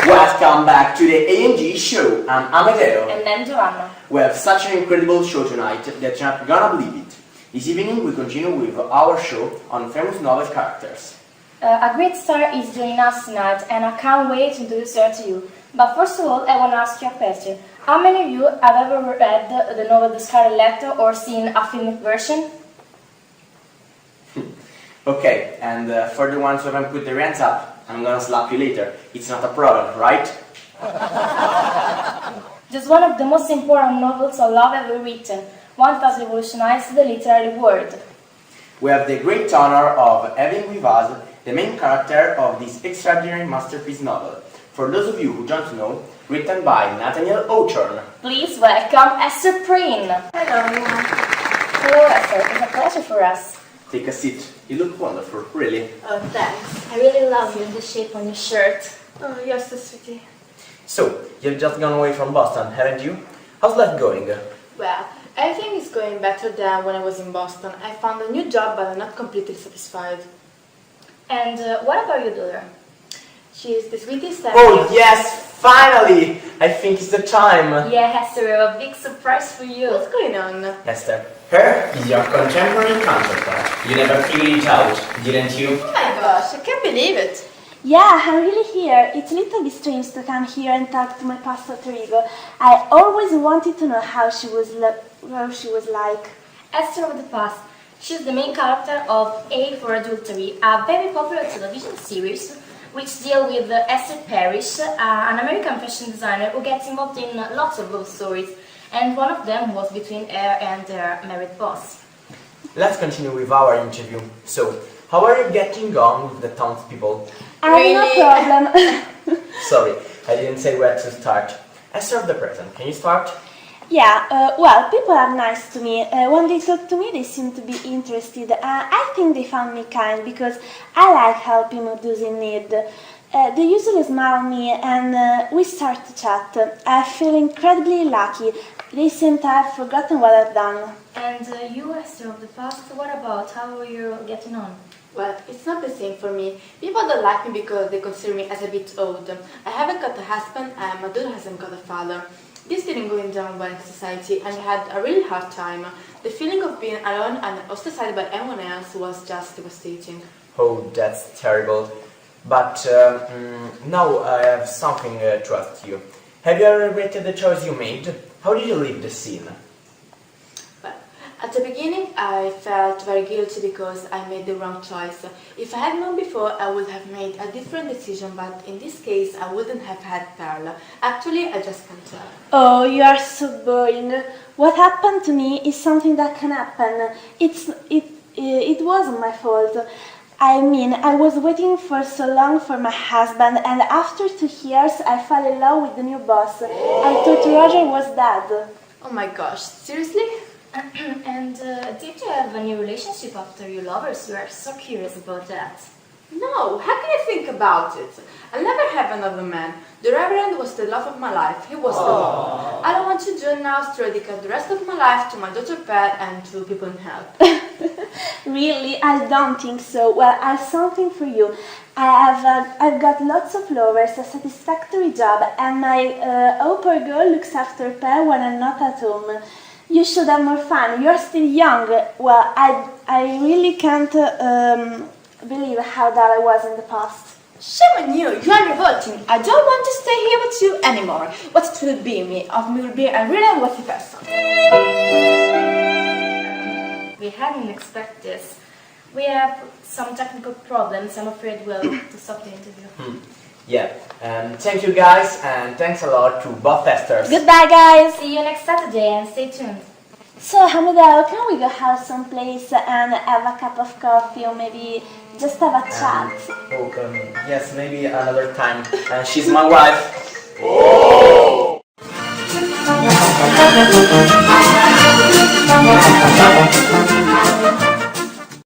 Welcome back to the A&G show. I'm Amedeo. And then Giovanna. We have such an incredible show tonight that you're not gonna believe it. This evening we continue with our show on famous novel characters. A great star is joining us tonight, and I can't wait to introduce her to you. But first of all, I want to ask you a question. How many of you have ever read the novel The Scarlet or seen a filmic version? Okay, and for the ones who haven't put their hands up, I'm gonna slap you later. It's not a problem, right? Just one of the most important novels of love ever written, one that has revolutionized the literary world. We have the great honor of having with us the main character of this extraordinary masterpiece novel. For those of you who don't know, written by Nathaniel Hawthorne. Please welcome Esther Prynne. Hello everyone. Hello Esther, it's a pleasure for us. Take a seat. You look wonderful, really. Oh, thanks. I really love you and the shape on your shirt. Oh, you're so sweetie. So, you've just gone away from Boston, haven't you? How's life going? Well, everything is going better than when I was in Boston. I found a new job, but I'm not completely satisfied. And what about your daughter? She is the sweetest Oh yes, finally! I think it's the time. Yeah, Esther, we have a big surprise for you. What's going on? Esther, her is your contemporary counterpart. You never figured it out, didn't you? Oh my gosh, I can't believe it. Yeah, I'm really here. It's a little bit strange to come here and talk to my past alter ego. I always wanted to know how she was like. Esther of the Past. She's the main character of A for Adultery, a very popular television series which deals with Esther Parrish, an American fashion designer who gets involved in lots of love stories, and one of them was between her and her married boss. Let's continue with our interview. So, how are you getting on with the townspeople? I have no problem. Sorry, I didn't say where to start. Esther of the present, can you start? Yeah, well, people are nice to me. When they talk to me, they seem to be interested. I think they found me kind because I like helping those in need. They usually smile at me and we start to chat. I feel incredibly lucky. They seem to have forgotten what I've done. And you, Esther of the Past, what about? How are you getting on? Well, it's not the same for me. People don't like me because they consider me as a bit old. I haven't got a husband and my daughter hasn't got a father. This didn't go down well in society and I had a really hard time. The feeling of being alone and ostracized by everyone else was just devastating. Oh, that's terrible. But now I have something to ask you. Have you ever regretted the choice you made? How did you leave the scene? Well, at the beginning I felt very guilty because I made the wrong choice. If I had known before, I would have made a different decision, but in this case I wouldn't have had Pearl. Actually, I just can't tell. Oh, you are so boring. What happened to me is something that can happen. It wasn't my fault. I mean, I was waiting for so long for my husband, and after 2 years I fell in love with the new boss. I thought Roger was dead. Oh my gosh, seriously? And did you have a new relationship after your lovers? We are so curious about that. No, how can I think about it? I'll never have another man. The Reverend was the love of my life. He was the one. All I want to do now is to dedicate the rest of my life to my daughter Pat and to people in help. Really? I don't think so. Well, I have something for you. I've got lots of lovers, a satisfactory job, and my au pair girl looks after Pat when I'm not at home. You should have more fun. You're still young. Well, I really can't believe how dull I was in the past. Shame on you! You are revolting. I don't want to stay here with you anymore. What it will be of me will be a really unworthy person. We hadn't expected this. We have some technical problems. I'm afraid we'll have to stop the interview. Yeah, thank you guys, and thanks a lot to both Esthers. Goodbye, guys! See you next Saturday and stay tuned. So, Amedeo, can we go have some place and have a cup of coffee or maybe just have a chat? Yes, maybe another time. She's my wife. Oh!